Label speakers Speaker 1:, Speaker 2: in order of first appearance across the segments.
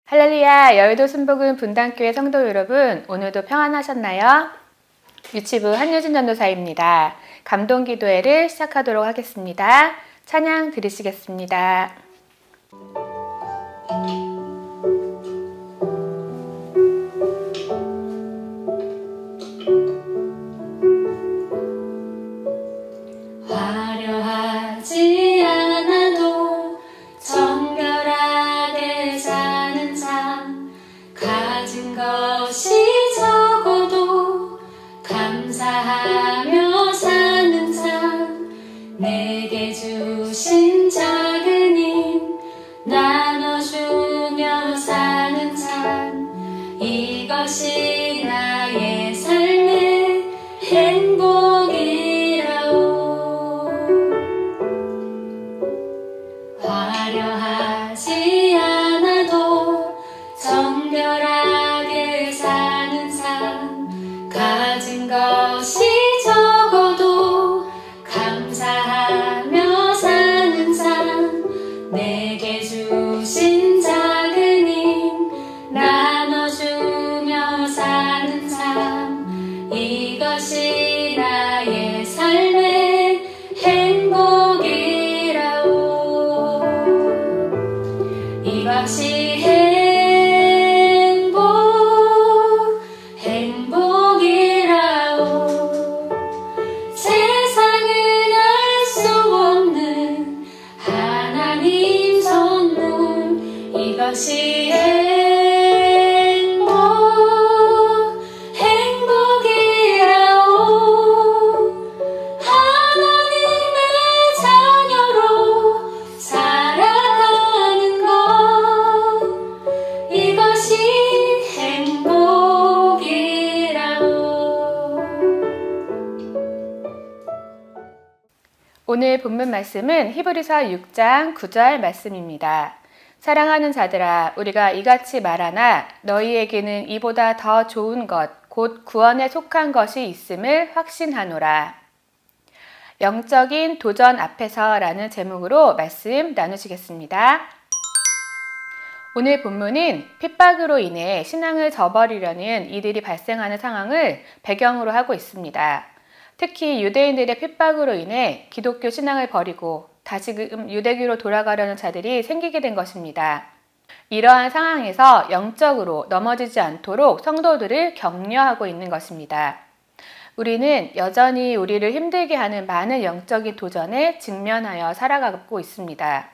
Speaker 1: 할렐루야, 여의도 순복음 분당교회 성도 여러분, 오늘도 평안하셨나요? 유치부 한유진 전도사입니다. 감동기도회를 시작하도록 하겠습니다. 찬양 드리시겠습니다.
Speaker 2: 화려하지 않아도 정결하게 사는 삶, 가진 것이 적어도 감사하며 사는 삶, 내게 주신 작은 힘 나눠주며 사는 삶, 이것이 나의 삶의 행복이라오. 화려하지 않아도 정결하게 사는 삶, 가진 것이 적어도 감사하며 사는 삶, 내게 주신 작은 힘 나눠주며 사는 삶, 이것이 나의 삶의 행복이라오. 이것이 행복이라오. 세상은 알 수 없는 하나님 선물, 이것이 행복이라오. 하나님의 자녀로 살아가는 것, 이것이 행복이라오.
Speaker 1: 오늘 본문 말씀은 히브리서 6장 9절 말씀입니다. 사랑하는 자들아, 우리가 이같이 말하나 너희에게는 이보다 더 좋은 것, 곧 구원에 속한 것이 있음을 확신하노라. 영적인 도전 앞에서 라는 제목으로 말씀 나누시겠습니다. 오늘 본문은 핍박으로 인해 신앙을 저버리려는 이들이 발생하는 상황을 배경으로 하고 있습니다. 특히 유대인들의 핍박으로 인해 기독교 신앙을 버리고 다시금 유대교로 돌아가려는 자들이 생기게 된 것입니다. 이러한 상황에서 영적으로 넘어지지 않도록 성도들을 격려하고 있는 것입니다. 우리는 여전히 우리를 힘들게 하는 많은 영적인 도전에 직면하여 살아가고 있습니다.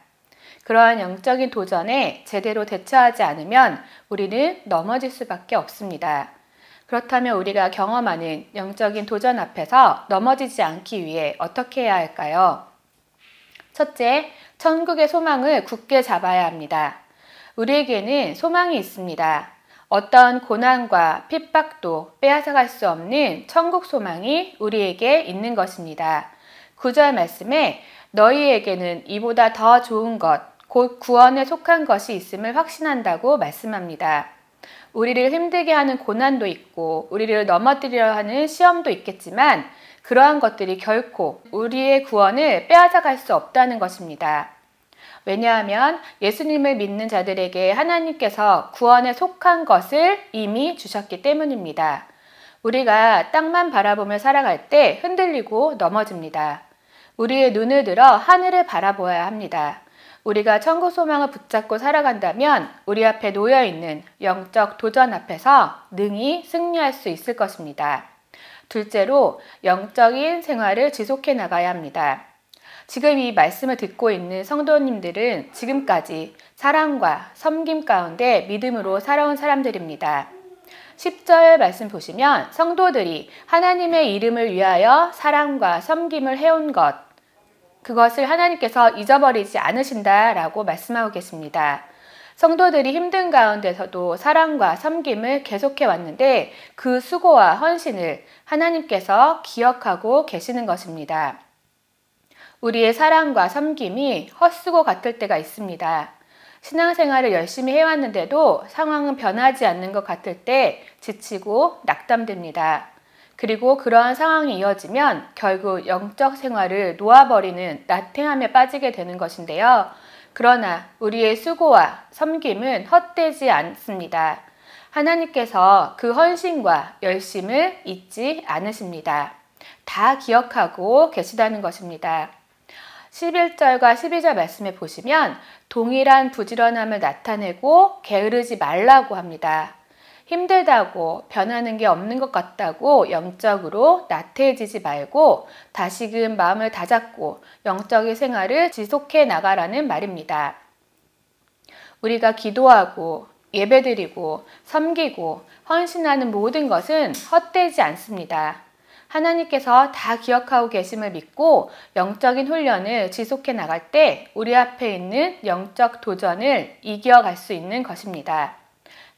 Speaker 1: 그러한 영적인 도전에 제대로 대처하지 않으면 우리는 넘어질 수밖에 없습니다. 그렇다면 우리가 경험하는 영적인 도전 앞에서 넘어지지 않기 위해 어떻게 해야 할까요? 첫째, 천국의 소망을 굳게 잡아야 합니다. 우리에게는 소망이 있습니다. 어떤 고난과 핍박도 빼앗아갈 수 없는 천국 소망이 우리에게 있는 것입니다. 9절 말씀에 너희에게는 이보다 더 좋은 것, 곧 구원에 속한 것이 있음을 확신한다고 말씀합니다. 우리를 힘들게 하는 고난도 있고 우리를 넘어뜨리려 하는 시험도 있겠지만 그러한 것들이 결코 우리의 구원을 빼앗아갈 수 없다는 것입니다. 왜냐하면 예수님을 믿는 자들에게 하나님께서 구원에 속한 것을 이미 주셨기 때문입니다. 우리가 땅만 바라보며 살아갈 때 흔들리고 넘어집니다. 우리의 눈을 들어 하늘을 바라보아야 합니다. 우리가 천국 소망을 붙잡고 살아간다면 우리 앞에 놓여있는 영적 도전 앞에서 능히 승리할 수 있을 것입니다. 둘째로 영적인 생활을 지속해 나가야 합니다. 지금 이 말씀을 듣고 있는 성도님들은 지금까지 사랑과 섬김 가운데 믿음으로 살아온 사람들입니다. 10절 말씀 보시면 성도들이 하나님의 이름을 위하여 사랑과 섬김을 해온 것, 그것을 하나님께서 잊어버리지 않으신다라고 말씀하고 계십니다. 성도들이 힘든 가운데서도 사랑과 섬김을 계속해 왔는데 그 수고와 헌신을 하나님께서 기억하고 계시는 것입니다. 우리의 사랑과 섬김이 헛수고 같을 때가 있습니다. 신앙생활을 열심히 해왔는데도 상황은 변하지 않는 것 같을 때 지치고 낙담됩니다. 그리고 그러한 상황이 이어지면 결국 영적 생활을 놓아버리는 나태함에 빠지게 되는 것인데요. 그러나 우리의 수고와 섬김은 헛되지 않습니다. 하나님께서 그 헌신과 열심을 잊지 않으십니다. 다 기억하고 계시다는 것입니다. 11절과 12절 말씀에 보시면 동일한 부지런함을 나타내고 게으르지 말라고 합니다. 힘들다고 변하는 게 없는 것 같다고 영적으로 나태해지지 말고 다시금 마음을 다잡고 영적인 생활을 지속해 나가라는 말입니다. 우리가 기도하고 예배드리고 섬기고 헌신하는 모든 것은 헛되지 않습니다. 하나님께서 다 기억하고 계심을 믿고 영적인 훈련을 지속해 나갈 때 우리 앞에 있는 영적 도전을 이겨갈 수 있는 것입니다.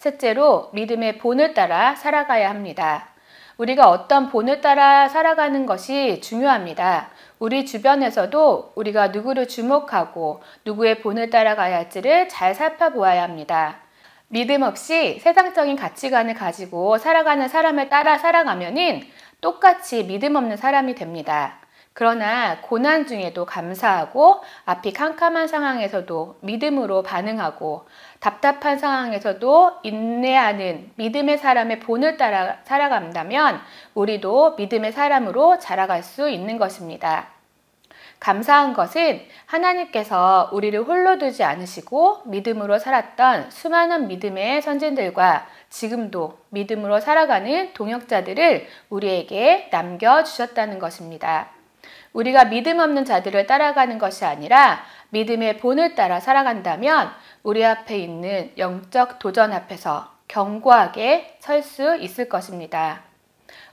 Speaker 1: 셋째로 믿음의 본을 따라 살아가야 합니다. 우리가 어떤 본을 따라 살아가는 것이 중요합니다. 우리 주변에서도 우리가 누구를 주목하고 누구의 본을 따라가야 할지를 잘 살펴보아야 합니다. 믿음 없이 세상적인 가치관을 가지고 살아가는 사람을 따라 살아가면은 똑같이 믿음 없는 사람이 됩니다. 그러나 고난 중에도 감사하고 앞이 캄캄한 상황에서도 믿음으로 반응하고 답답한 상황에서도 인내하는 믿음의 사람의 본을 따라 살아간다면 우리도 믿음의 사람으로 자라갈 수 있는 것입니다. 감사한 것은 하나님께서 우리를 홀로 두지 않으시고 믿음으로 살았던 수많은 믿음의 선진들과 지금도 믿음으로 살아가는 동역자들을 우리에게 남겨주셨다는 것입니다. 우리가 믿음 없는 자들을 따라가는 것이 아니라 믿음의 본을 따라 살아간다면 우리 앞에 있는 영적 도전 앞에서 견고하게 설 수 있을 것입니다.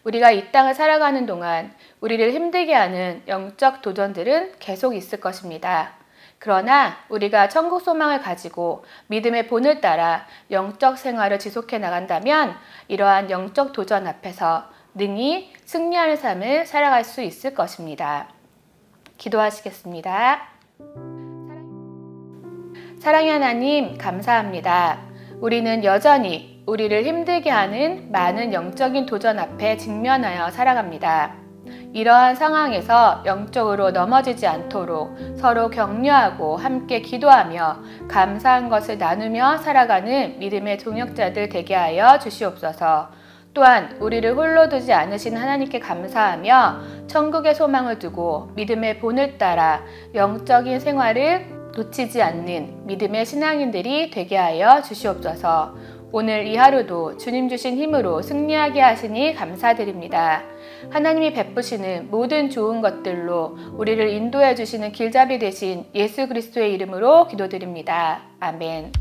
Speaker 1: 우리가 이 땅을 살아가는 동안 우리를 힘들게 하는 영적 도전들은 계속 있을 것입니다. 그러나 우리가 천국 소망을 가지고 믿음의 본을 따라 영적 생활을 지속해 나간다면 이러한 영적 도전 앞에서 능히 승리하는 삶을 살아갈 수 있을 것입니다. 기도하시겠습니다. 사랑의 하나님, 감사합니다. 우리는 여전히 우리를 힘들게 하는 많은 영적인 도전 앞에 직면하여 살아갑니다. 이러한 상황에서 영적으로 넘어지지 않도록 서로 격려하고 함께 기도하며 감사한 것을 나누며 살아가는 믿음의 동역자들 되게 하여 주시옵소서. 또한 우리를 홀로 두지 않으신 하나님께 감사하며 천국의 소망을 두고 믿음의 본을 따라 영적인 생활을 놓치지 않는 믿음의 신앙인들이 되게 하여 주시옵소서. 오늘 이 하루도 주님 주신 힘으로 승리하게 하시니 감사드립니다. 하나님이 베푸시는 모든 좋은 것들로 우리를 인도해 주시는 길잡이 되신 예수 그리스도의 이름으로 기도드립니다. 아멘.